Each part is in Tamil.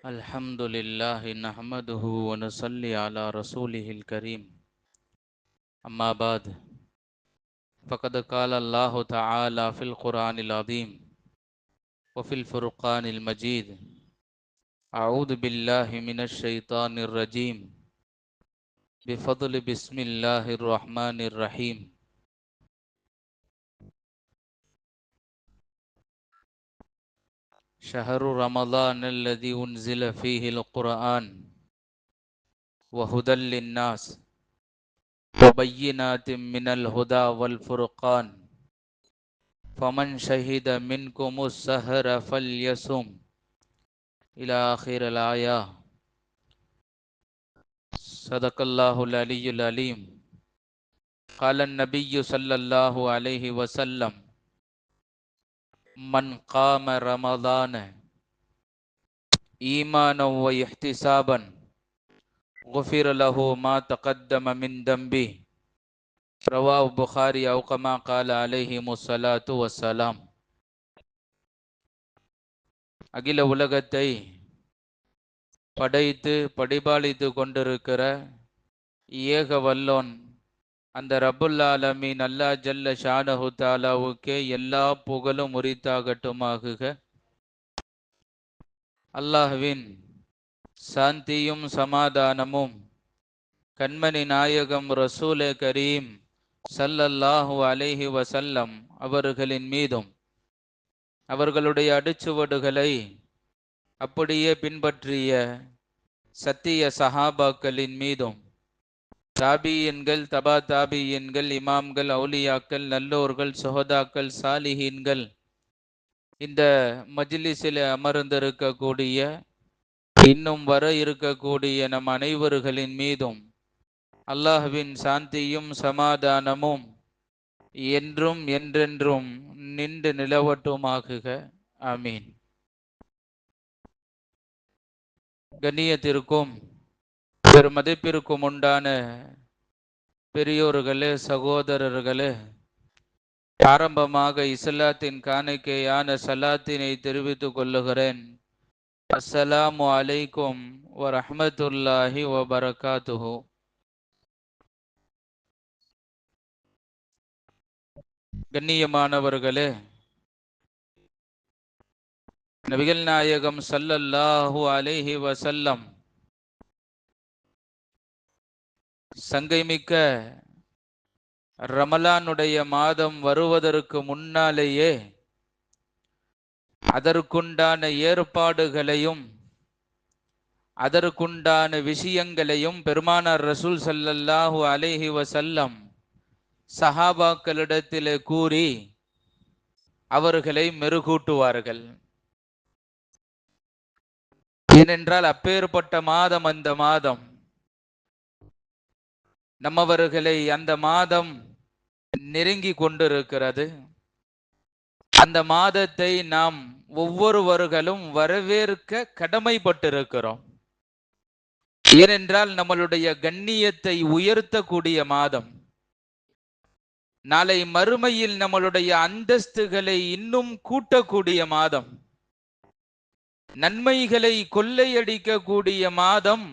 الحمد لله نحمده ونصلي على رسوله الكريم أما بعد فقد قال الله تعالى في القرآن العظيم وفي الفرقان المجيد أعوذ بالله من الشيطان الرجيم بفضل بسم الله الرحمن الرحيم شهر رمضان الذي أنزل فيه القرآن وهدى للناس وبينات من الهدى والفرقان فمن شهد منكم السهر فليصم إلى آخر الآية. صدق الله العلي العليم. قال النبي صلى الله عليه وسلم من قام رمضان إيمانا واحتسابا غفر له ما تقدم من ذنبه رواه البخاري أو كما قال عليه الصلاة والسلام. அகில உலகத்தை படைத்து படைபாலித்து கொண்டிருக்கிற ஏக வல்லோன் அந்த ரப்புல் ஆலமீன் அல்லாஹ் ஜல்ல ஷானஹு தஆலாவுக்கே எல்லா புகழும் உரித்தாகட்டுமாகுக. அல்லாஹ்வின் சாந்தியும் சமாதானமும் கண்மணி நாயகம் ரசூலே கரீம் ஸல்லல்லாஹு அலைஹி வஸல்லம் அவர்களின் மீதும் அவர்களுடைய அடிச்சுவடுகளை அப்படியே பின்பற்றிய சத்திய சஹாபாக்களின் மீதும் தாபியன்கள் தபா தாபியன்கள் இமாம்கள் அவுலியாக்கள் நல்லோர்கள் சுஹதாக்கள் சாலிஹீன்கள் இந்த மஜ்லிஸில் அமர்ந்திருக்கக்கூடிய இன்னும் வர இருக்கக்கூடிய நம் அனைவர்களின் மீதும் அல்லாஹ்வின் சாந்தியும் சமாதானமும் என்றும் என்றென்றும் நின்று நிலவட்டுமாகுக. ஆமீன். கண்ணியத்திற்கும் பெருமதிப்பிற்கும் உண்டான பெரியோர்களே, சகோதரர்களே, ஆரம்பமாக இஸ்லாத்தின் காணிக்கையான சலாத்தினை தெரிவித்துக் கொள்ளுகிறேன். அஸ்ஸலாமு அலைக்கும் வரஹ்மத்துல்லாஹி வபரகாத்துஹு. கண்ணியமானவர்களே, நபிகள் நாயகம் ஸல்லல்லாஹு அலைஹி வஸல்லம் சங்கைமிக்க ரமலானுடைய மாதம் வருவதற்கு முன்னாலேயே அதற்குண்டான ஏற்பாடுகளையும் அதற்குண்டான விஷயங்களையும் பெருமானார் ரசூல் ஸல்லல்லாஹு அலைஹி வஸல்லம் சஹாபாக்களிடத்திலே கூறி அவர்களை மெருகூட்டுவார்கள். ஏனென்றால் அப்பேற்பட்ட மாதம் அந்த மாதம். நம்மவர்களை அந்த மாதம் நெருங்கி கொண்டிருக்கிறது. அந்த மாதத்தை நாம் ஒவ்வொருவர்களும் வரவேற்க கடமைப்பட்டிருக்கிறோம். ஏனென்றால் நம்மளுடைய கண்ணியத்தை உயர்த்தக்கூடிய மாதம். நாளை மறுமையில் நம்மளுடைய அந்தஸ்துகளை இன்னும் கூட்டக்கூடிய மாதம். நன்மைகளை கொள்ளையடிக்கக்கூடிய மாதம்.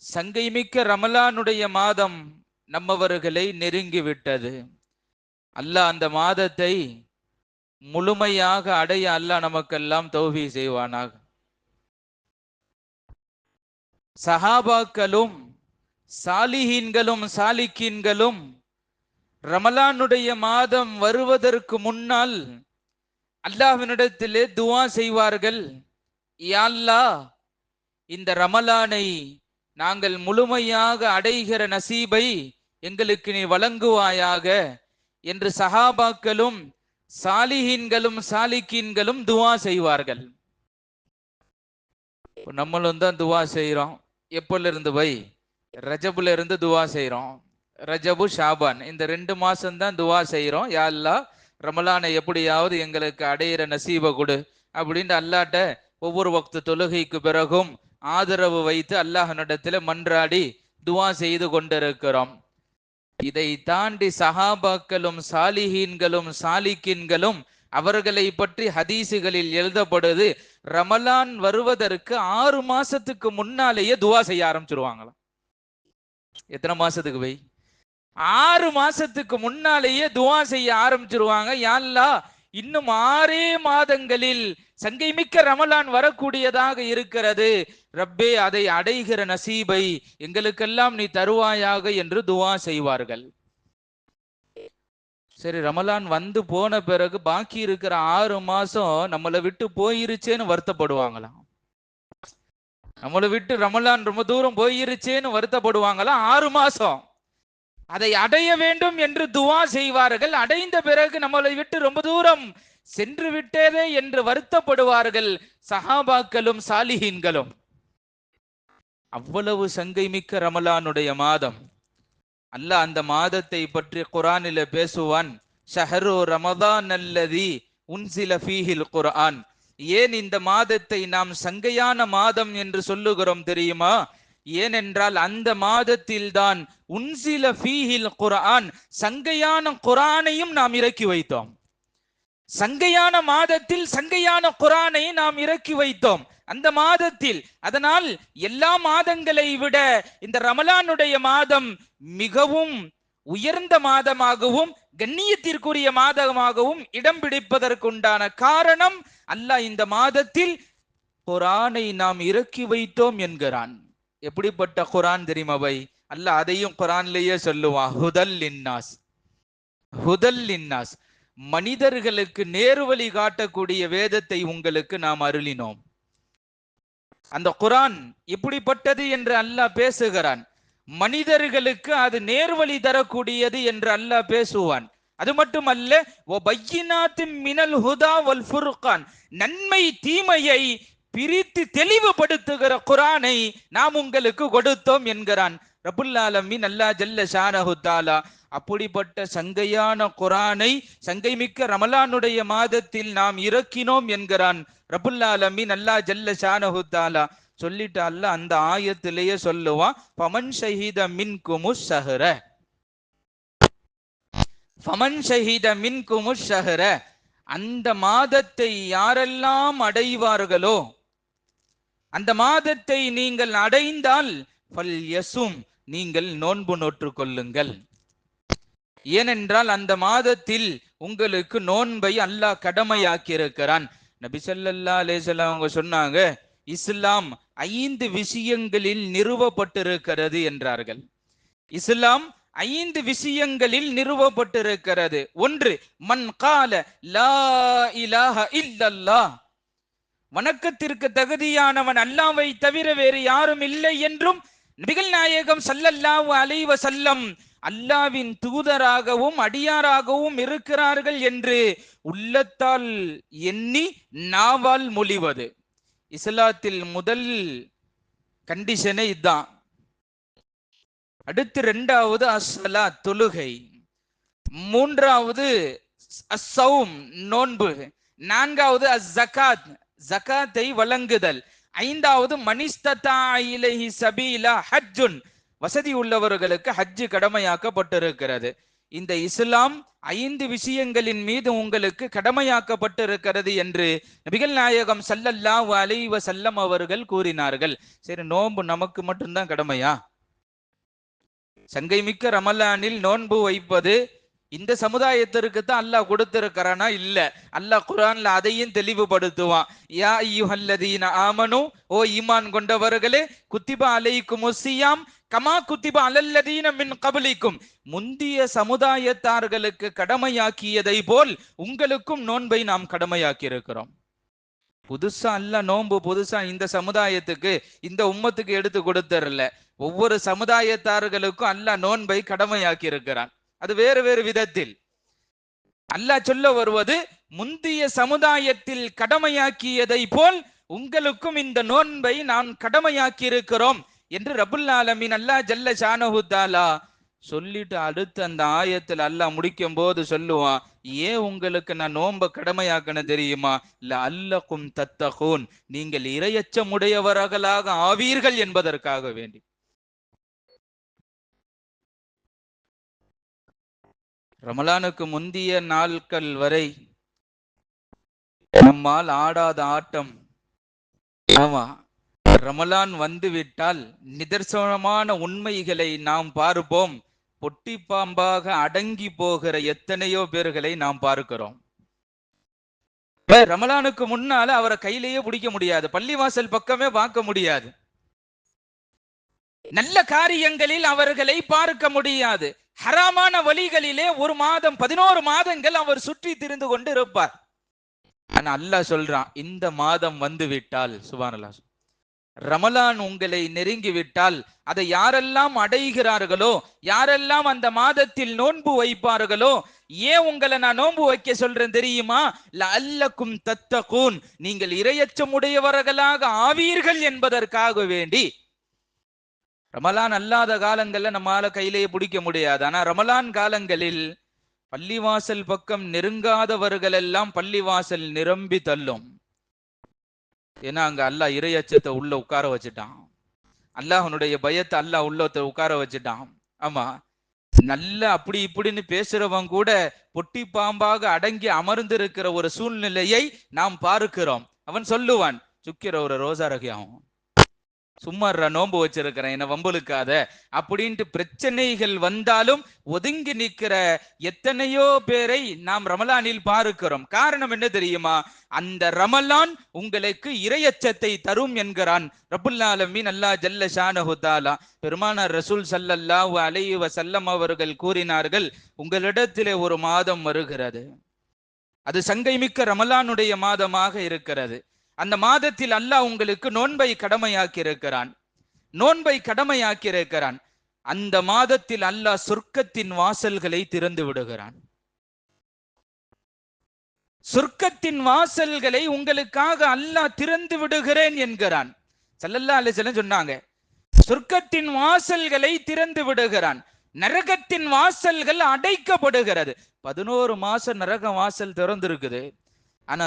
சங்கைமிக்க ரமலானுடைய மாதம் நம்மவர்களை நெருங்கிவிட்டது. அல்லாஹ் அந்த மாதத்தை முழுமையாக அடைய அல்லாஹ் நமக்கெல்லாம் தௌஃபீக் செய்வானாக. சஹாபாக்களும் சாலிஹீன்களும் சாலிக்கீன்களும் ரமலானுடைய மாதம் வருவதற்கு முன்னால் அல்லாஹ்வினிடத்திலே துஆ செய்வார்கள். யா அல்லாஹ், இந்த ரமலானை நாங்கள் முழுமையாக அடைகிற நசீபை எங்களுக்கு நீ வழங்குவாயாக என்று சஹாபாக்களும் சாலிஹீன்களும் சாலிக்கீன்களும் துஆ செய்வார்கள். நம்மளும் தான் துஆ செய்கிறோம். எப்போல இருந்து ரஜபுல இருந்து துஆ செய்கிறோம். ரஜபு ஷாபான் இந்த 2 மாசம்தான் துஆ செய்கிறோம். யா அல்லாஹ், ரமலானை எப்படியாவது எங்களுக்கு அடையிற நசீபை கொடு அப்படின்ட்டு அல்லாட்ட ஒவ்வொரு வக்து தொழுகைக்கு பிறகும் ஆதரவு வைத்து அல்லாஹ்விடத்தில் மன்றாடி துஆ செய்து கொண்டிருக்கிறோம். இதை தாண்டி சஹாபாக்களும் சாலிஹீன்களும் சாலிக்கின்களும் அவர்களை பற்றி ஹதீசுகளில் எழுதப்படுது, ரமலான் வருவதற்கு 6 மாசத்துக்கு முன்னாலேயே துவா செய்ய ஆரம்பிச்சிருவாங்களாம். எத்தனை மாசத்துக்கு வை? 6 மாசத்துக்கு முன்னாலேயே துவா செய்ய ஆரம்பிச்சிருவாங்க. யா அல்லாஹ், இன்னும் 6 மாதங்களில் சங்கை மிக்க ரமலான் வரக்கூடியதாக இருக்கிறது, ரப்பே அதை அடைகிற நசீபை எங்களுக்கெல்லாம் நீ தருவாயாக என்று துவா செய்வார்கள். சரி, ரமலான் வந்து போன பிறகு பாக்கி இருக்கிற 6 மாசம் நம்மளை விட்டு போயிருச்சேன்னு வருத்தப்படுவாங்களாம். நம்மளை விட்டு ரமலான் ரொம்ப தூரம் போயிருச்சேன்னு வருத்தப்படுவாங்களாம் 6 மாசம். அதை அடைய வேண்டும் என்று துவா செய்வார்கள். அடைந்த பிறகு நம்மளை விட்டு ரொம்ப தூரம் சென்று விட்டதே என்று வருத்தப்படுவார்கள் சஹாபாக்களும் சாலிஹீன்களும். அவ்வளவு சங்கை மிக்க ரமலானுடைய மாதம். அல்லாஹ் அந்த மாதத்தை பற்றி குர்ஆனிலே பேசுவான், ஷஹரு ரமதான் அல்லதி உன்சில ஃபீஹில் குர்ஆன். ஏன் இந்த மாதத்தை நாம் சங்கையான மாதம் என்று சொல்லுகிறோம் தெரியுமா? ஏனென்றால் அந்த மாதத்தில் தான் உன்சில ஃபீஹில் குர்ஆன், சங்கையான குர்ஆனையும் நாம் இறக்கி வைத்தோம். சங்கையான மாதத்தில் சங்கையான குர்ஆனை நாம் இறக்கி வைத்தோம் அந்த மாதத்தில். அதனால் எல்லா மாதங்களை விட இந்த ரமலானுடைய மாதம் மிகவும் உயர்ந்த மாதமாகவும் கண்ணியத்திற்குரிய மாதமாகவும் இடம் பிடிப்பதற்குண்டான காரணம், அல்லாஹ் இந்த மாதத்தில் குர்ஆனை நாம் இறக்கி வைத்தோம் என்கிறான். எப்படிப்பட்ட குர்ஆன் தெரியுமா பை? அல்லாஹ் அதையும் குர்ஆன்லயே சொல்லுவான், ஹுதல் லின்னாஸ். ஹுதல் லின்னாஸ், மனிதர்களுக்கு நேர்வழி காட்டக்கூடிய வேதத்தை உங்களுக்கு நாம் அருளினோம். அந்த குர்ஆன் இப்படிப்பட்டது என்று அல்லாஹ் பேசுகிறான். மனிதர்களுக்கு அது நேர்வழி தரக்கூடியது என்று அல்லாஹ் பேசுவான். அது மட்டுமல்ல, வபையினாத்தின் மினல் ஹுதா வல் ஃபுர்கான், நன்மை தீமையை பிரித்து தெளிவுபடுத்துகிற குர்ஆனை நாம் உங்களுக்கு கொடுத்தோம் என்கிறான் ரப்புல் ஆலமீன் அல்லாஹ் ஜல்ல ஷானஹு தஆலா. அப்படிப்பட்ட சங்கையான குர்ஆனை சங்கை மிக்க ரமலானுடைய மாதத்தில் நாம் இறக்கினோம் என்கிறான் ரப்புல் ஆலமீன் அல்லாஹ் ஜல்ல ஷானஹு தஆலா. சொல்லிட்டு அல்லாஹ் அந்த ஆயத்திலேயே சொல்லுவான், ஃபமன் ஷஹீத மின்குமுஷ் ஷஹர, ஃபமன் ஷஹீத மின்குமுஷ் ஷஹர, அந்த மாதத்தை யாரெல்லாம் அடைவார்களோ, அந்த மாதத்தை நீங்கள் அடைந்தால் ஃபல் யசும், நீங்கள் நோன்பு நோற்று கொள்ளுங்கள். ஏனென்றால் அந்த மாதத்தில் உங்களுக்கு நோன்பை அல்லாஹ் கடமையாக்கி இருக்கிறான். நபி ஸல்லல்லாஹு அலைஹி வஸல்லம் அவங்க சொன்னாங்க, இஸ்லாம் 5 விஷயங்களில் நிறுவப்பட்டிருக்கிறது என்றார்கள். இஸ்லாம் 5 விஷயங்களில் நிறுவப்பட்டிருக்கிறது. ஒன்று, மன் கால லா இலாஹ இல்லல்லாஹ், வணக்கத்திற்கு தகுதியானவன் அல்லாஹ்வை தவிர வேறு யாரும் இல்லை என்றும் நபிகள் நாயகம் ஸல்லல்லாஹு அலைஹி வஸல்லம் அல்லாஹ்வின் தூதராகவும் அடியாராகவும் இருக்கிறார்கள் என்று உள்ளத்தால் எண்ணி நாவால் மொழிவது. இஸ்லாத்தில் முதல் கண்டிஷனே இதுதான். அடுத்து 2வது அஸ்ஸலாத், தொழுகை. 3வது அஸ்ஸௌம், நோன்பு. 4வது அஸ்ஸகாத், ஜகாத்தை வழங்குதல். 5வது மனிஸ்ததா இலைஹி சபீலா ஹஜ்ஜுன், வசதி உள்ளவர்களுக்கு ஹஜ்ஜு கடமையாக்கப்பட்டிருக்கிறது. இந்த இஸ்லாம் 5 விஷயங்களின் மீது உங்களுக்கு கடமையாக்கப்பட்டிருக்கிறது என்று நபிகள் நாயகம் ஸல்லல்லாஹு அலைஹி வஸல்லம் அவர்கள் கூறினார்கள். சரி, நோன்பு நமக்கு மட்டும்தான் கடமையா? சங்கை மிக்க ரமலானில் நோன்பு வைப்பது இந்த சமுதாயத்திற்கு தான் அல்லாஹ் கொடுத்திருக்கிறானா? இல்ல. அல்லாஹ் குர்ஆன்ல அதையும் தெளிவுபடுத்துவான். யா அய்யுஹல்லதீன ஆமனு, ஓ ஈமான் கொண்டவர்களே, குத்திப அலைக்குமுஸ் ஸியாம் கமா குத்திப அலல்லதீன மின் கப்லிக்கும், முந்திய சமுதாயத்தார்களுக்கு கடமையாக்கியதை போல் உங்களுக்கும் நோன்பை நாம் கடமையாக்கி இருக்கிறோம். புதுசா அல்லாஹ் நோன்பு புதுசா இந்த சமுதாயத்துக்கு இந்த உம்மத்துக்கு எடுத்து கொடுத்துறல. ஒவ்வொரு சமுதாயத்தார்களுக்கும் அல்லாஹ் நோன்பை கடமையாக்கி இருக்கிறான். அது வேறு வேறு விதத்தில். அல்லாஹ் சொல்ல வருவது, முந்திய சமுதாயத்தில் கடமையாக்கியதை போல் உங்களுக்கும் இந்த நோன்பை நாம் கடமையாக்கி இருக்கிறோம் என்று ரப்புல் ஆலமீன் அல்லாஹ் ஜல்ல ஷானஹு தஆலா சொல்லிட்டு அடுத்து அந்த ஆயத்தில் அல்லாஹ் முடிக்கும் போது சொல்லுவான், ஏன் உங்களுக்கு நான் நோன்பை கடமையாக்கணும் தெரியுமா? லஅல்லகும் தத்தகூன், நீங்கள் இரையச்சமுடையவர்களாக ஆவீர்கள் என்பதற்காக வேண்டி. ரமலானுக்கு முந்திய நாட்கள் வரை நம்மால் ஆடாத ஆட்டம். ஆமா, ரமலான் வந்து விட்டால் நிதர்சனமான உண்மைகளை நாம் பார்ப்போம். பொட்டி பாம்பாக அடங்கி போகிற எத்தனையோ பேர்களை நாம் பார்க்கிறோம். ரமலானுக்கு முன்னால அவரை கையிலேயே பிடிக்க முடியாது, பள்ளிவாசல் பக்கமே பார்க்க முடியாது, நல்ல காரியங்களில் அவர்களை பார்க்க முடியாது. ஹராமான வழிகளிலே ஒரு மாதம் 11 மாதங்கள் அவர் சுற்றி திரிந்து கொண்டு இருப்பார். ஆனா அல்லாஹ் சொல்றான், இந்த மாதம் வந்து விட்டால், சுப்ஹானல்லாஹ், ரமலான் உங்களை நெருங்கி விட்டால், அதை யாரெல்லாம் அடைகிறார்களோ, யாரெல்லாம் அந்த மாதத்தில் நோன்பு வைப்பார்களோ, ஏன் உங்களை நான் நோன்பு வைக்க சொல்றேன் தெரியுமா? லஅல்லக்கும் தத்தகூன், நீங்கள் இரையச்சமுடையவர்களாக ஆவீர்கள் என்பதற்காக வேண்டி. ரமலான் அல்லாத காலங்கள்ல நம்மால கையிலேயே பிடிக்க முடியாது. ஆனா ரமலான் காலங்களில் பள்ளிவாசல் பக்கம் நெருங்காதவர்கள் எல்லாம் பள்ளிவாசல் நிரம்பி தள்ளும். ஏன்னா அங்க அல்லாஹ் இறையச்சத்தை உள்ள உட்கார வச்சுட்டான், அல்லாஹ்னுடைய பயத்தை அல்லாஹ் உள்ளத்தை உட்கார வச்சுட்டான். ஆமா, நல்ல அப்படி இப்படின்னு பேசுறவன் கூட பொட்டி பாம்பாக அடங்கி அமர்ந்திருக்கிற ஒரு சூழ்நிலையை நாம் பார்க்கிறோம். அவன் சொல்லுவான், சுக்கிர ஒரு ரோசா ரகியாகும், சும்மா நோன்பு வச்சிருக்கிறேன், என்ன வம்புலுக்காத அப்படின்ட்டு பிரச்சனைகள் வந்தாலும் ஒதுங்கி நிற்கிற எத்தனையோ பேரை நாம் ரமலானில் பார்க்கிறோம். காரணம் என்ன தெரியுமா? அந்த ரமலான் உங்களுக்கு இறையச்சத்தை தரும் என்கிறான் ரப்புல் ஆலமீன் அல்லாஹ் ஜல்ல ஷானஹு தஆலா. பெருமானார் ரசூல் ஸல்லல்லாஹு அலைஹி வஸல்லம் அவர்கள் கூறினார்கள், உங்களிடத்திலே ஒரு மாதம் வருகிறது, அது சங்கை மிக்க ரமலானுடைய மாதமாக இருக்கிறது. அந்த மாதத்தில் அல்லாஹ் உங்களுக்கு நோன்பை கடமையாக்கி இருக்கிறான், நோன்பை கடமையாக்கி இருக்கிறான். அந்த மாதத்தில் அல்லாஹ் சொர்க்கத்தின் வாசல்களை திறந்து விடுகிறான். சொர்க்கத்தின் வாசல்களை உங்களுக்காக அல்லாஹ் திறந்து விடுகிறேன் என்கிறான். ஸல்லல்லாஹு அலைஹி வஸல்லம் சொன்னாங்க, சொர்க்கத்தின் வாசல்களை திறந்து விடுகிறான், நரகத்தின் வாசல்கள் அடைக்கப்படுகிறது. 11 மாசம் நரக வாசல் திறந்து இருக்குது, ஆனா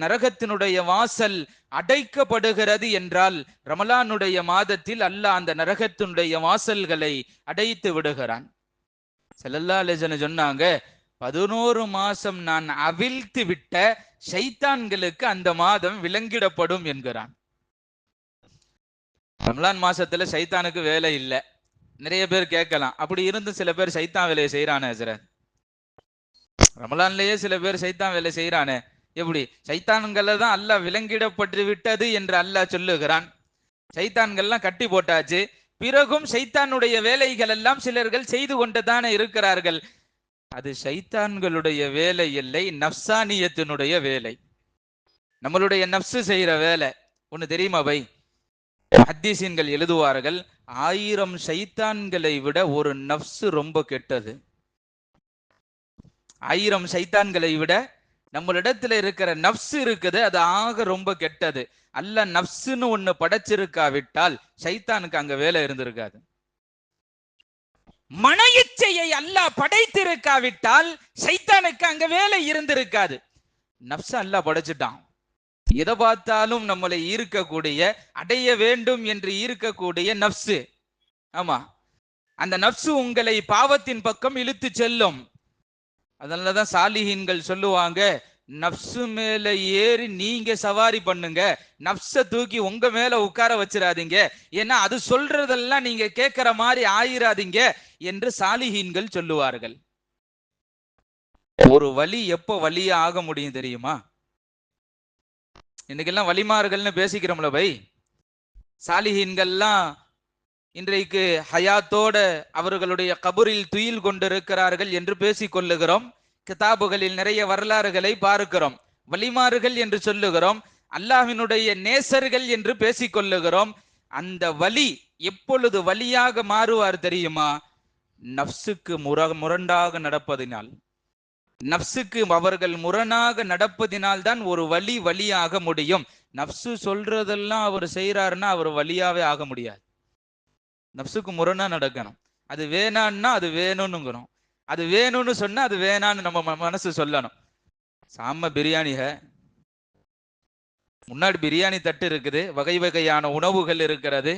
நரகத்தினுடைய வாசல் அடைக்கப்படுகிறது என்றால் ரமலானுடைய மாதத்தில் அல்லாஹ் அந்த நரகத்தினுடைய வாசல்களை அடைத்து விடுகிறான். ஸல்லல்லாஹு அலைஹி வஸல்லம் சொன்னாங்க, 11 மாசம் நான் அவிழ்த்து விட்ட ஷைத்தான்களுக்கு அந்த மாதம் விலங்கிடப்படும் என்கிறான். ரமலான் மாசத்துல ஷைத்தானுக்கு வேலை இல்லை. நிறைய பேர் கேட்கலாம், அப்படி இருந்து சில பேர் சைத்தான் வேலையை செய்யறானே ஹஜ்ரத், ரமலான்லயே சில பேர் சைத்தான் வேலை செய்யறானே, எப்படி? சைத்தான்களை தான் அல்லாஹ் விலங்கிடப்பட்டு விட்டது என்று அல்லாஹ் சொல்லுகிறான். சைத்தான்கள்லாம் கட்டி போட்டாச்சு, பிறகும் சைத்தானுடைய வேலைகள் எல்லாம் சிலர்கள் செய்து கொண்டுதானே இருக்கிறார்கள். அது சைத்தான்களுடைய வேலை இல்லை, நப்சானியத்தினுடைய வேலை, நம்மளுடைய நப்சு செய்யற வேலை. ஒண்ணு தெரியுமா பை? ஹதீஸீன்கள் எழுதுவார்கள், 1000 சைத்தான்களை விட ஒரு நப்சு ரொம்ப கெட்டது. 1000 சைத்தான்களை விட நம்மளிடத்துல இருக்கிற நப்சு இருக்குது, அது ஆக ரொம்ப கெட்டது. அல்லாஹ் நப்சுன்னு ஒண்ணு படைச்சிருக்காவிட்டால் சைத்தானுக்கு அங்க வேலை இருந்திருக்காது. மன இச்சையை அல்லாஹ் படைத்திருக்காவிட்டால் சைத்தானுக்கு அங்க வேலை இருந்திருக்காது. நப்ச அல்லாஹ் படைச்சிட்டான், எதை பார்த்தாலும் நம்மளை ஈர்க்கக்கூடிய, அடைய வேண்டும் என்று ஈர்க்கக்கூடிய நப்சு. ஆமா, அந்த நப்சு உங்களை பாவத்தின் பக்கம் இழுத்து செல்லும். அதனாலதான் சாலிஹீன்கள் சொல்லுவாங்க, நப்சு மேல ஏறி நீங்க சவாரி பண்ணுங்க, நப்ச தூக்கி உங்க மேல உட்கார வச்சிடாதீங்க, ஏன்னா அது சொல்றதெல்லாம் நீங்க கேட்கிற மாதிரி ஆயிராதீங்க என்று சாலிஹீன்கள் சொல்லுவார்கள். ஒரு வழி எப்ப வழியா ஆக முடியும் தெரியுமா? இன்னைக்கெல்லாம் வழிமார்கள்னு பேசிக்கிறோம்ல பை, சாலிஹீன்கள்லாம் இன்றைக்கு ஹயாத்தோட அவர்களுடைய கபூரில் துயில் கொண்டிருக்கிறார்கள் என்று பேசிக் கொள்ளுகிறோம். கிதாபுகளில் நிறைய வரலாறுகளை பார்க்கிறோம். வலிமாறுகள் என்று சொல்லுகிறோம், அல்லாஹ்வினுடைய நேசர்கள் என்று பேசிக் கொள்ளுகிறோம். அந்த வலி எப்பொழுது வலியாக மாறுவார் தெரியுமா? நப்சுக்கு முரண்டாக நடப்பதினால், நப்சுக்கு அவர்கள் முரணாக நடப்பதினால் தான் ஒரு வலியாக முடியும். நப்சு சொல்றதெல்லாம் அவர் செய்யறாருன்னா அவர் வலியாவே ஆக முடியாது. நப்சுக்கு முரணா நடக்கணும். அது வேணான்னா அது வேணும்னுங்கிறோம், அது வேணும்னு சொன்னா அது வேணான்னு நம்ம மனசு சொல்லணும். சாம பிரியாணிக முன்னாடி பிரியாணி தட்டு இருக்குது, வகை வகையான உணவுகள் இருக்கிறது.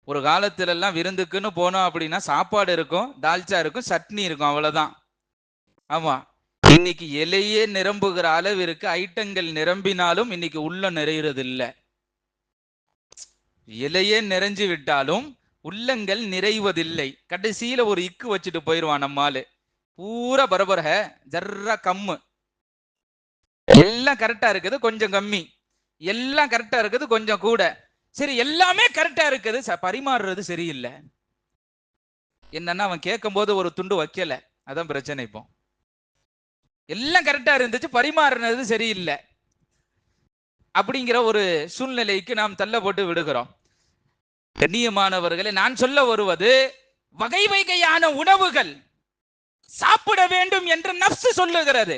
ஒரு காலத்துல எல்லாம் விருந்துக்குன்னு போனோம் அப்படின்னா சாப்பாடு இருக்கும், தால்ச்சா இருக்கும், சட்னி இருக்கும், அவ்வளவுதான். ஆமா, இன்னைக்கு இலையே நிரம்புகிற அளவிற்கு ஐட்டங்கள் நிரம்பினாலும் இன்னைக்கு உள்ள நிறைகிறது இல்லை. இலையே நிறைஞ்சு விட்டாலும் உள்ளங்கள் நிறைவதில்லை. கடைசியில ஒரு இக்கு வச்சுட்டு போயிடுவான் நம்மாலு. பூரா பரபரக ஜர்ரா கம்மு, எல்லாம் கரெக்டா இருக்குது கொஞ்சம் கம்மி, எல்லாம் கரெக்டா இருக்குது கொஞ்சம் கூட, சரி எல்லாமே கரெக்டா இருக்குது, பரிமாறுறது சரியில்லை. என்னன்னா அவன் கேட்கும் போது ஒரு துண்டு வைக்கல, அதான் பிரச்சனை. இப்போ எல்லாம் கரெக்டா இருந்துச்சு, பரிமாறுறது சரியில்லை அப்படிங்கிற ஒரு சூழ்நிலைக்கு நாம் தள்ளப்பட்டு விடுகிறோம். கண்ணியமானவர்களே, நான் சொல்ல வருவது வகை வகையான உணவுகள் சாப்பிட வேண்டும் என்று நப்சு சொல்லுகிறது.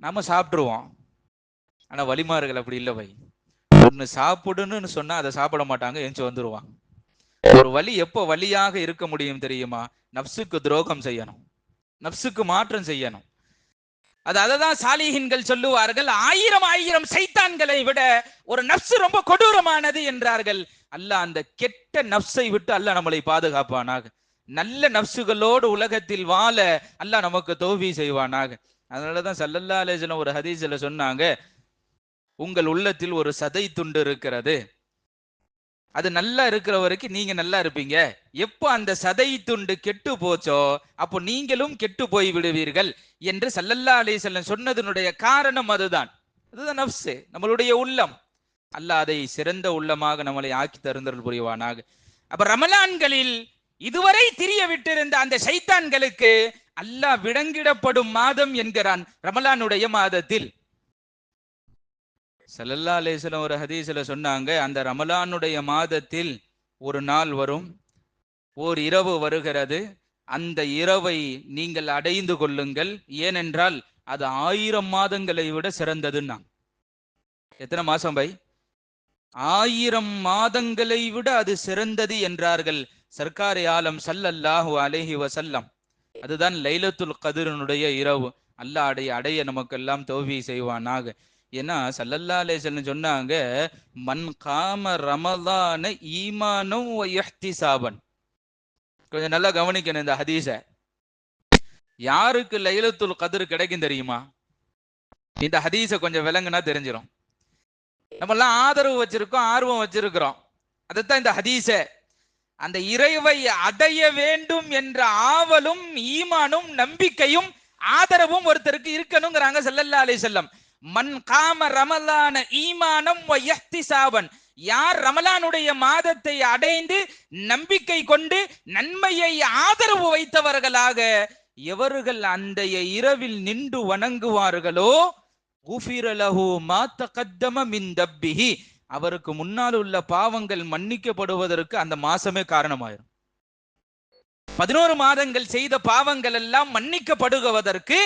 நாம சாப்பிட்டுருவோம். ஆனா வலிமார்கள் அப்படி இல்லை வை. ஒன்னு சாப்பிடுன்னு சொன்னா அதை சாப்பிட மாட்டாங்க, எஞ்சி வந்துருவாங்க. ஒரு வலி எப்போ வலியாக இருக்க முடியும் தெரியுமா? நப்சுக்கு துரோகம் செய்யணும், நப்சுக்கு மாற்றம் செய்யணும். அததான் சாலிஹின்கள் சொல்லுவார்கள், 1000 சைத்தான்களை விட ஒரு நப்சு ரொம்ப கொடூரமானது என்றார்கள். அல்லாஹ் அந்த கெட்ட நப்சை விட்டு அல்லாஹ் நம்மளை பாதுகாப்பானாக. நல்ல நப்சுகளோடு உலகத்தில் வாழ அல்லாஹ் நமக்கு தௌஃபீ செய்வானாக. அதனாலதான் ஸல்லல்லாஹு அலைஹி வஸல்லம் ஒரு ஹதீஸ்ல சொன்னாங்க, உங்கள் உள்ளத்தில் ஒரு சதை துண்டு இருக்கிறது, அது நல்லா இருக்கிற வரைக்கும் நீங்க நல்லா இருப்பீங்க. எப்போ அந்த சதை துண்டு கெட்டு போச்சோ அப்போ நீங்களும் கெட்டு போய் விடுவீர்கள் என்று ஸல்லல்லாஹு அலைஹி வஸல்லம் சொன்னதனுடைய காரணம் அதுதான். அதுதான் நஃப்ஸ், நம்மளுடைய உள்ளம். அல்லாஹ் அதை சிறந்த உள்ளமாக நம்மளை ஆக்கி தருந்தருள் புரிவானாக. அப்ப ரமலான்களில் இதுவரை திரிய விட்டிருந்த அந்த ஷைத்தான்களுக்கு அல்லாஹ் விடங்கிடப்படும் மாதம் என்கிறான் ரமலானுடைய மாதத்தில். ஸல்லல்லாஹு அலைஹி வஸல்லம் ஒரு ஹதீஸ்ல சொன்னாங்க, அந்த ரமலானுடைய மாதத்தில் ஒரு நாள் வரும், ஓர் இரவு வருகிறது, அந்த இரவை நீங்கள் அடைந்து கொள்ளுங்கள், ஏனென்றால் அது 1000 மாதங்களை விட சிறந்ததுன்னா. எத்தனை மாசம் பை? 1000 மாதங்களை விட அது சிறந்தது என்றார்கள் சர்க்காரே ஆலம் ஸல்லல்லாஹு அலைஹி வஸல்லம். அதுதான் லைலத்துல் கத்ருடைய இரவு. அல்லாஹ் அடைய நமக்கெல்லாம் தௌஃபீக் செய்வானாக. ஏன்னா ஸல்லல்லாஹு அலைஹி வஸல்லம் சொன்னாங்க, மன் காம ரமலான ஈமானும் வ இஹ்திசாபன். கொஞ்சம் நல்லா கவனிக்கணும் இந்த ஹதீஸ. யாருக்கு லைலத்துல் கத்ர் கிடைக்கும் தெரியுமா? இந்த ஹதீஸ கொஞ்சம் விளங்குனா தெரிஞ்சிடும். நம்ம எல்லாம் ஆதரவு வச்சிருக்கோம், ஆர்வம் வச்சிருக்கிறோம். அதுதான் இந்த ஹதீஸ. அந்த இறைவை அடைய வேண்டும் என்ற ஆவலும் ஈமானும் நம்பிக்கையும் ஆதரவும் ஒருத்தருக்கு இருக்கணுங்கிறாங்க ஸல்லல்லாஹு அலைஹி வஸல்லம். மன் காம ரமலான ஈமானம் வ இஹ்திசாபன். யார் ரமலானுடைய மாதத்தை அடைந்து நம்பிக்கை கொண்டு நன்மையை ஆதரவு வைத்தவர்களாக எவர்கள் அந்த இரவில் நின்று வணங்குவார்களோ குஃபிர லஹு மா தகத்தம மின் தப்பிஹி, அவருக்கு முன்னால் உள்ள பாவங்கள் மன்னிக்கப்படுவதற்கு அந்த மாசமே காரணமாயிரும். 11 மாதங்கள் செய்த பாவங்கள் எல்லாம் மன்னிக்கப்படுவதற்கு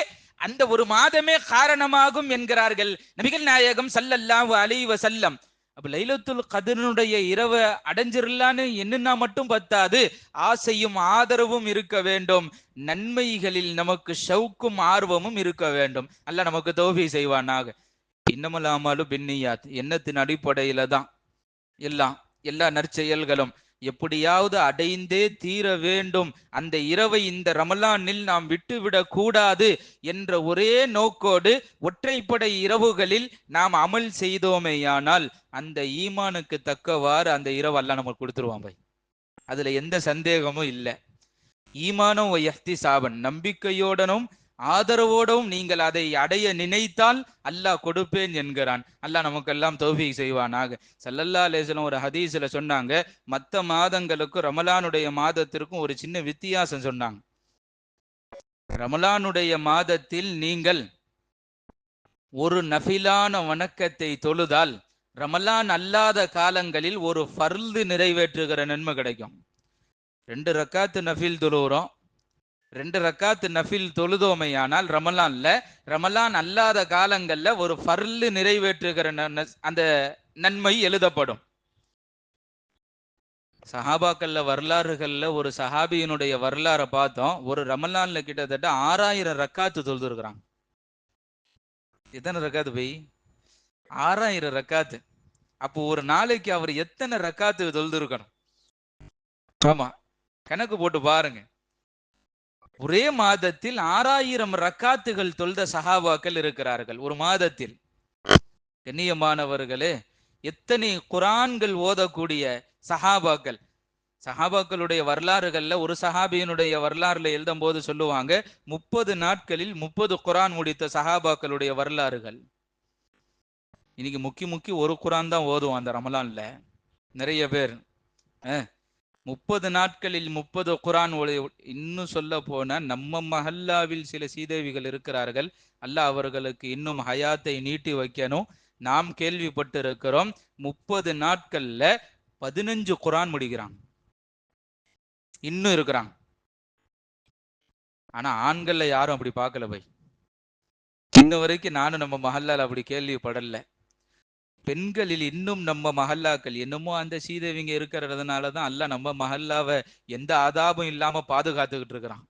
அந்த ஒரு மாதமே காரணமாகும் என்கிறார்கள் நபிகள் நாயகம் ஸல்லல்லாஹு அலைஹி வஸல்லம். அப்ப லைலத்துல் கத்ருடைய இரவை அடைஞ்சிரலான்னு என்னன்னா மட்டும் பத்தாது, ஆசையும் ஆதரவும் இருக்க வேண்டும், நன்மைகளில் நமக்கு ஷவுக்கும் ஆர்வமும் இருக்க வேண்டும். அல்லாஹ் நமக்கு தௌஃபீக் செய்வானாக. இன்னமல் அமாலு பின்னியாத், எண்ணத்தின் அடிப்படையில தான் எல்லா நற்செயல்களும். எப்படியாவது அடைந்தே தீர வேண்டும், அந்த இரவை இந்த ரமலானில் நாம் விட்டுவிடக் கூடாது என்ற ஒரே நோக்கோடு ஒற்றைப்படை இரவுகளில் நாம் அமல் செய்தோமேயானால் அந்த ஈமானுக்கு தக்கவாறு அந்த இரவு அல்லாஹ் நமக்கு கொடுத்துருவான் பை. அதுல எந்த சந்தேகமும் இல்லை. ஈமானும் இஹ்திசாபன், நம்பிக்கையோடனும் ஆதரவோடும் நீங்கள் அதை அடைய நினைத்தால் அல்லாஹ் கொடுப்பேன் என்கிறான். அல்லாஹ் நமக்கெல்லாம் தௌஃபீக் செய்வானாக. ஸல்லல்லாஹு அலைஹி வஸல்லம் ஒரு ஹதீஸ்ல சொன்னாங்க, மற்ற மாதங்களுக்கும் ரமலானுடைய மாதத்திற்கும் ஒரு சின்ன வித்தியாசம் சொன்னாங்க. ரமலானுடைய மாதத்தில் நீங்கள் ஒரு நஃபிலான வணக்கத்தை தொழுதால் ரமலான் அல்லாத காலங்களில் ஒரு ஃபர்து நிறைவேற்றுகிற நன்மை கிடைக்கும். 2 ரக்காத்து நஃபில் தொழுகிறோம், 2 ரக்காத்து நஃபில் தொழுதோமையானால் ரமலான் அல்லாத காலங்கள்ல ஒரு ஃபர்லு நிறைவேற்றுகிற அந்த நன்மை எழுதப்படும். சஹாபாக்கள்ல வரலாறுகள்ல ஒரு சஹாபியினுடைய வரலாறை பார்த்தோம். ஒரு ரமலான்ல கிட்டத்தட்ட 6000 ரக்காத்து தொழுதுருக்கிறாங்க. எத்தனை ரக்காத்து போய்? 6000 ரக்காத்து. அப்போ ஒரு நாளைக்கு அவர் எத்தனை ரக்காத்து தொழுது இருக்கணும்? ஆமா, கணக்கு போட்டு பாருங்க. ஒரே மாதத்தில் 6000 ரக்காத்துகள் தொழுத சஹாபாக்கள் இருக்கிறார்கள் ஒரு மாதத்தில். கண்ணியமானவர்களே, எத்தனை குரான்கள் ஓதக்கூடிய சஹாபாக்கள். சஹாபாக்களுடைய வரலாறுகள்ல ஒரு சஹாபியினுடைய வரலாறுல எழுதும் போது சொல்லுவாங்க 30 நாட்களில் 30 குரான் முடித்த சஹாபாக்களுடைய வரலாறுகள். இன்னைக்கு முக்கி ஒரு குரான் தான் ஓதுவோம் அந்த ரமலான்ல நிறைய பேர். 30 நாட்களில் 30 குரான். இன்னும் சொல்ல போனா நம்ம மஹல்லாவில் சில சீதேவிகள் இருக்கிறார்கள். அல்லாஹ் அவர்களுக்கு இன்னும் ஹயாத்தை நீட்டி வைக்கணும். நாம் கேள்விப்பட்டு இருக்கிறோம் 30 நாட்கள்ல 15 குரான் முடிக்கிறான். இன்னும் இருக்கிறான். ஆனா ஆண்கள்ல யாரும் அப்படி பார்க்கல பை. இன்ன வரைக்கும் நானும் நம்ம மஹல்லால அப்படி கேள்விப்படல. பெண்களில் இன்னும் நம்ம மஹல்லாக்கள் என்னமோ அந்த சீதேவிங்க இருக்கிறதுனாலதான் அல்லாஹ் நம்ம மஹல்லாவை எந்த ஆதாபம் இல்லாம பாதுகாத்துக்கிட்டு இருக்கிறான்.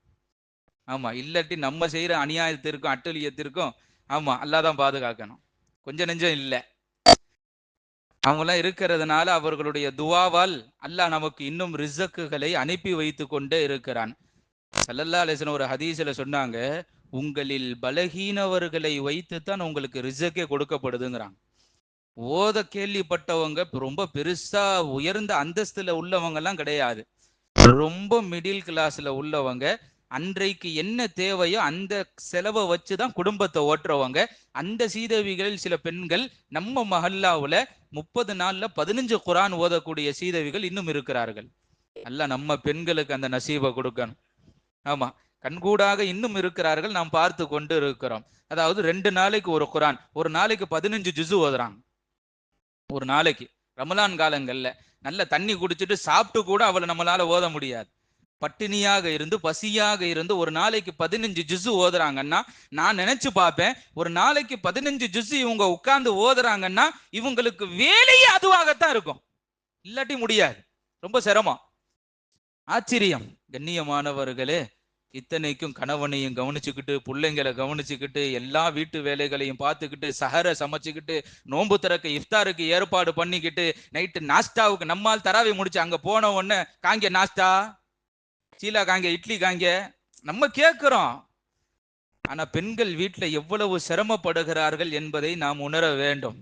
ஆமா, இல்லாட்டி நம்ம செய்யற அநியாயத்திற்கும் அட்டலியத்திற்கும் ஆமா அல்லாஹ் தான் பாதுகாக்கணும். கொஞ்சம் நெஞ்சம் இல்லை. அவங்களாம் இருக்கிறதுனால அவர்களுடைய துவாவால் அல்லாஹ் நமக்கு இன்னும் ரிசக்குகளை அனுப்பி வைத்து கொண்டே இருக்கிறான். ஸல்லல்லாஹு அலைஹி வஸல்லம் ஒரு ஹதீஸ்ல சொன்னாங்க, உங்களில் பலகீனவர்களை வைத்துத்தான் உங்களுக்கு ரிசக்கே கொடுக்கப்படுதுங்கிறாங்க. ஓத கேள்விப்பட்டவங்க ரொம்ப பெருசா உயர்ந்த அந்தஸ்துல உள்ளவங்க எல்லாம் கிடையாது. ரொம்ப மிடில் கிளாஸ்ல உள்ளவங்க, அன்றைக்கு என்ன தேவையோ அந்த செலவை வச்சுதான் குடும்பத்தை ஓட்டுறவங்க. அந்த சீதவிகளில் சில பெண்கள் நம்ம மஹல்லாவுல 30 நாள்ல 15 குரான் ஓதக்கூடிய சீதவிகள் இன்னும் இருக்கிறார்கள். அல்லாஹ் நம்ம பெண்களுக்கு அந்த நசீபை கொடுக்கணும். ஆமா, கண்கூடாக இன்னும் இருக்கிறார்கள், நாம் பார்த்து கொண்டு இருக்கிறோம். அதாவது 2 நாளைக்கு ஒரு குரான், ஒரு நாளைக்கு 15 ஜுசு ஓதுறாங்க. ஒரு நாளைக்கு ரமலான் காலங்கள்ல நல்ல தண்ணி குடிச்சிட்டு சாப்பிட்டு கூட அவளை நம்மளால ஓத முடியாது. பட்டினியாக இருந்து பசியாக இருந்து ஒரு நாளைக்கு 15 ஜுசு ஓதுறாங்கன்னா நான் நினைச்சு பார்ப்பேன், ஒரு நாளைக்கு 15 ஜுசு இவங்க உட்கார்ந்து ஓதுறாங்கன்னா இவங்களுக்கு வேலையே அதுவாகத்தான் இருக்கும். இல்லாட்டி முடியாது, ரொம்ப சிரமம். ஆச்சரியம். கண்ணியமானவர்களே, இத்தனைக்கும் கணவனையும் கவனிச்சுக்கிட்டு பிள்ளைங்களை கவனிச்சுக்கிட்டு எல்லா வீட்டு வேலைகளையும் பார்த்துக்கிட்டு சஹரை சமைச்சுக்கிட்டு நோன்பு திறக்க இஃப்தாருக்கு ஏற்பாடு பண்ணிக்கிட்டு நைட்டு நாஸ்டாவுக்கு நம்மால் தராவை முடிச்சு அங்க போன உடனே காங்க நாஸ்டா, சீலா காங்க, இட்லி காங்க, நம்ம கேட்கிறோம். ஆனா பெண்கள் வீட்டுல எவ்வளவு சிரமப்படுகிறார்கள் என்பதை நாம் உணர வேண்டும்.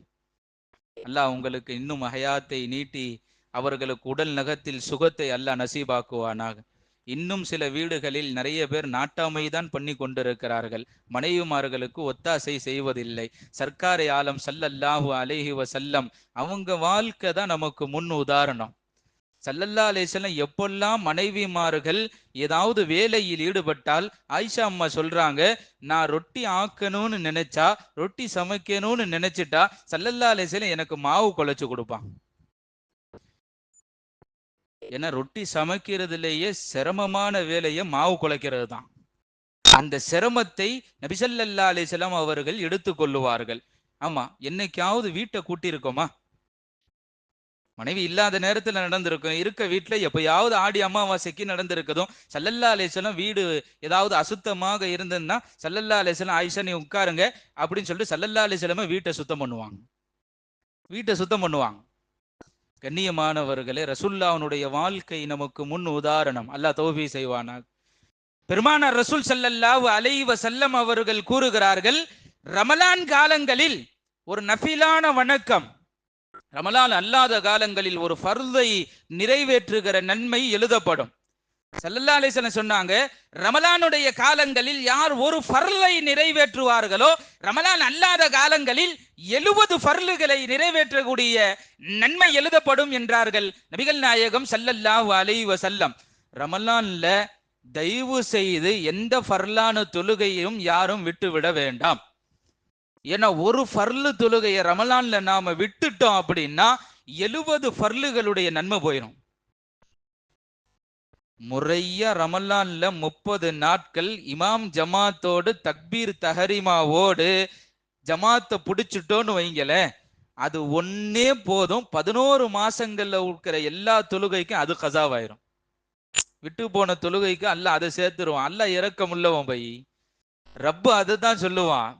அல்லாஹ் உங்களுக்கு இன்னும் ஹயாத்தை நீட்டி அவர்களுக்கு உடல் நகத்தில் சுகத்தை அல்லாஹ் நசீபாக்குவானாக. இன்னும் சில வீடுகளில் நிறைய பேர் நாட்டாமைதான் பண்ணி கொண்டிருக்கிறார்கள். மனைவிமார்களுக்கு ஒத்தாசை செய்வதில்லை. சர்க்காரை ஆலம் ஸல்லல்லாஹு அலைஹி வஸல்லம் அவங்க வாழ்க்கை தான் நமக்கு முன் உதாரணம். ஸல்லல்லாஹு அலைஹி வஸல்லம் எப்பெல்லாம் மனைவிமார்கள் ஏதாவது வேலையில் ஈடுபட்டால் ஆயிஷா அம்மா சொல்றாங்க, நான் ரொட்டி ஆக்கணும்னு நினைச்சா, ரொட்டி சமைக்கணும்னு நினைச்சிட்டா ஸல்லல்லாஹு அலைஹி வஸல்லம் எனக்கு மாவு குழைச்சு கொடுப்பாங்க. ஏன்னா ரொட்டி சமைக்கிறதுலேயே சிரமமான வேலையை மாவு குலைக்கிறது தான். அந்த சிரமத்தை நபி ஸல்லல்லாஹு அலைஹி வஸல்லம் அவர்கள் எடுத்துக்கொள்ளுவார்கள். ஆமா, என்னைக்காவது வீட்டை கூட்டி இருக்கோமா? மனைவி இல்லாத நேரத்துல நடந்திருக்கும். இருக்க வீட்டுல எப்பயாவது ஆடி அமாவாசைக்கு நடந்திருக்கதும் ஸல்லல்லாஹு அலைஹி வஸல்லம் வீடு ஏதாவது அசுத்தமாக இருந்ததுன்னா ஸல்லல்லாஹு அலைஹி வஸல்லம் ஆயிஷா நீ உட்காருங்க அப்படின்னு சொல்லிட்டு ஸல்லல்லாஹு அலைஹி வஸல்லம் வீட்டை சுத்தம் பண்ணுவாங்க. கண்ணியமானவர்களே, ரசூலுல்லாஹ்வுடைய வாழ்க்கை நமக்கு முன் உதாரணம். அல்லாஹ் தௌஃபீக் செய்வானாக. பெருமானார் ரசூல் ஸல்லல்லாஹு அலைஹி வஸல்லம் அவர்கள் கூறுகிறார்கள், ரமலான் காலங்களில் ஒரு நஃபிலான வணக்கம், ரமலான் அல்லாத காலங்களில் ஒரு ஃபர்தை நிறைவேற்றுகிற நன்மை எழுதப்படும். ஸல்லல்லாஹு அலைஹி வஸல்லம் சொன்னாங்க, ரமலானுடைய காலங்களில் யார் ஒரு ஃபர்லை நிறைவேற்றுவார்களோ ரமலான் அல்லாத காலங்களில் 70 ஃபர்லுகளை நிறைவேற்றக்கூடிய நன்மை எழுதப்படும் என்றார்கள் நபிகள் நாயகம் ஸல்லல்லாஹு அலைஹி வஸல்லம். ரமலான்ல தயவு செய்து எந்த ஃபர்லான தொழுகையும் யாரும் விட்டுவிட வேண்டாம். ஏன்னா ஒரு ஃபர்லு தொழுகையை ரமலான்ல நாம விட்டுட்டோம் அப்படின்னா 70 ஃபர்லுகளுடைய நன்மை போயிடும். முறையா ரமலான்ல 30 நாட்கள் இமாம் ஜமாத்தோடு தக்பீர் தஹரீமாவோடு ஜமாத்தை பிடிச்சிட்டோன்னு வைங்கள, அது ஒன்னே போதும். 11 மாசங்கள்ல இருக்கிற எல்லா தொழுகைக்கும் அது கசாவாயிரும். விட்டு போன தொழுகைக்கு அல்லாஹ் அதை சேர்த்துருவான். அல்லாஹ் இரக்கமுள்ளவன் பை, ரப்பு அதுதான் சொல்லுவான்.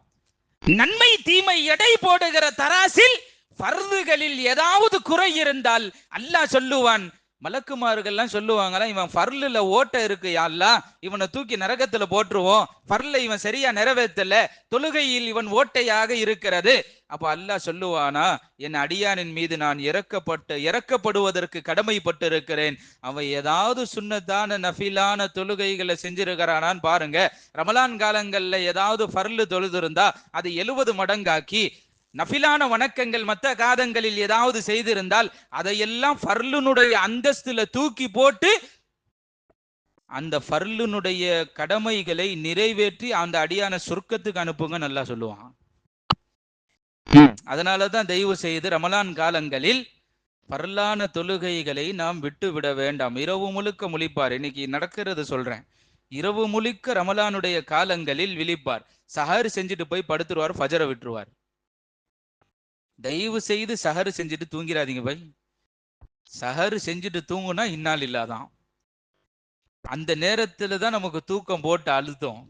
நன்மை தீமை எடை போடுகிற தராசில் ஃபர்துகளில் ஏதாவது குறை இருந்தால் அல்லாஹ் சொல்லுவான், மலக்குமார்கள்லாம் சொல்லுவாங்களா, இவன் ஃபர்லுல ஓட்டை இருக்கு யா அல்லாஹ், இவனை தூக்கி நரகத்துல போட்டுருவோம், ஃபர்ல இவன் சரியா நிறைவேற்றல, தொழுகையில் இவன் ஓட்டையாக இருக்கிறது. அப்ப அல்லாஹ் சொல்லுவானா, என் அடியானின் மீது நான் இறக்கப்படுவதற்கு கடமைப்பட்டு இருக்கிறேன். அவன் ஏதாவது சுன்னத்தான நஃபிலான தொழுகைகளை செஞ்சிருக்கிறானான்னு பாருங்க. ரமலான் காலங்கள்ல ஏதாவது ஃபர்லு தொழுது இருந்தா அது 70 மடங்காக்கி, நஃபிலான வணக்கங்கள் மற்ற காதங்களில் ஏதாவது செய்திருந்தால் அதையெல்லாம் ஃபர்லுனுடைய அந்தஸ்துல தூக்கி போட்டு அந்த ஃபர்லுனுடைய கடமைகளை நிறைவேற்றி அந்த அடியான சொர்க்கத்துக்கு அனுப்புங்க நல்லா சொல்லுவான். அதனாலதான் தயவு செய்து ரமலான் காலங்களில் பரலான தொழுகைகளை நாம் விட்டு விட வேண்டாம். இரவு முழுக்க முழிப்பார். இன்னைக்கு நடக்கிறது சொல்றேன். இரவு முழுக்க ரமலானுடைய காலங்களில் விழிப்பார். சஹர் செஞ்சுட்டு போய் படுத்துருவார், ஃபஜரை விட்டுருவார். தயவு செய்து சஹர் செஞ்சுட்டு தூங்கிறாதீங்க பை. சஹர் செஞ்சுட்டு தூங்குனா இன்னால் இல்லாதான். அந்த நேரத்துல தான் நமக்கு தூக்கம் போட்டு அழுத்தம்.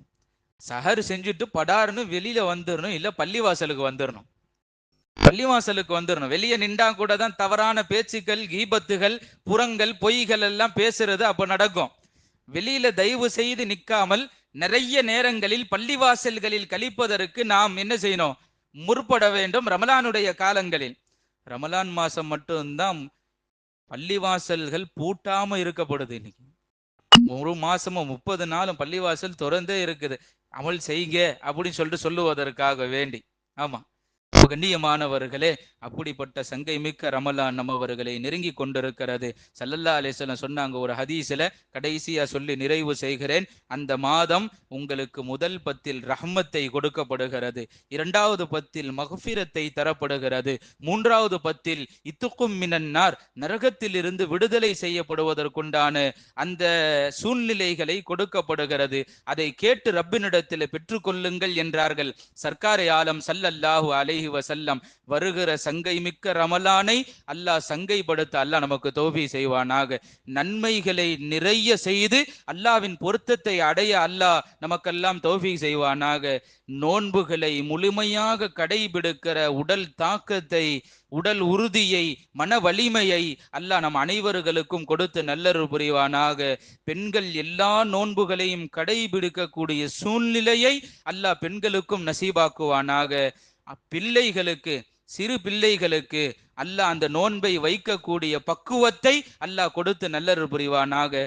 சஹர் செஞ்சுட்டு படாருன்னு வெளியில வந்துடணும், இல்ல பள்ளிவாசலுக்கு வந்துடணும். பள்ளிவாசலுக்கு வந்துடணும். வெளியே நின்றா கூட தான் தவறான பேச்சுக்கள், கீபத்துகள், புறங்கள், பொய்கள் எல்லாம் பேசுறது அப்ப நடக்கும். வெளியில தயவு செய்து நிற்காமல் நிறைய நேரங்களில் பள்ளிவாசல்களில் கழிப்பதற்கு நாம் என்ன செய்யணும், முற்பட வேண்டும். ரமலானுடைய காலங்களில், ரமலான் மாசம் மட்டும்தான் பள்ளிவாசல்கள் பூட்டாம இருக்கப்படுது. இன்னைக்கு ஒரு மாசமும் 30 நாளும் பள்ளிவாசல் திறந்தே இருக்குது. அமல் செய்யுங்க அப்படின்னு சொல்லிட்டு சொல்லுவதற்காக வேண்டி. ஆமா கண்ணியமானவர்களே, அப்படிப்பட்ட சங்கை மிக்க ரமலான் நம்மவர்களை நெருங்கி கொண்டிருக்கிறது. ஸல்லல்லாஹு அலைஹி வஸல்லம் சொன்னாங்க ஒரு ஹதீஸ்ல, கடைசியா சொல்லி நிறைவு செய்கிறேன். அந்த மாதம் உங்களுக்கு முதல் பத்தில் ரஹ்மத்தை கொடுக்கப்படுகிறது, இரண்டாவது பத்தில் மக்ஃபிரத்தை தரப்படுகிறது, மூன்றாவது பத்தில் இத்துக்கும் மினன்னார், நரகத்தில் இருந்து விடுதலை செய்யப்படுவதற்குண்டான அந்த சூழ்நிலைகளை கொடுக்கப்படுகிறது. அதை கேட்டு ரப்பினிடத்தில் பெற்றுக்கொள்ளுங்கள் என்றார்கள் சர்க்காரை ஆலம் ஸல்லல்லாஹு அலைஹி வஸல்லம். வருகிற சங்கை மிக்க ரமலானை அல்லாஹ் சங்கைப்படுத்த அல்லாஹ் நமக்கு தௌஃபீக் செய்வானாக. நன்மைகளை நிறைய செய்து அல்லாஹ்வின் பொருத்தத்தை அடைய அல்லாஹ் நமக்கெல்லாம் தௌஃபீக் செய்வானாக. நோன்புகளை முழுமையாக கடைபிடிக்கிற உடல் தாக்கத்தை, உடல் உறுதியை, மன வலிமையை அல்லாஹ் நம் அனைவர்களுக்கும் கொடுத்து நல்லருள் புரிவானாக. பெண்கள் எல்லா நோன்புகளையும் கடைபிடிக்கக்கூடிய சூழ்நிலையை அல்லாஹ் பெண்களுக்கும் நசீபாக்குவானாக. பிள்ளைகளுக்கு, சிறு பிள்ளைகளுக்கு அல்லாஹ் அந்த நோன்பை வைக்கக்கூடிய பக்குவத்தை அல்லாஹ் கொடுத்து நல்லருள் புரிவானாக.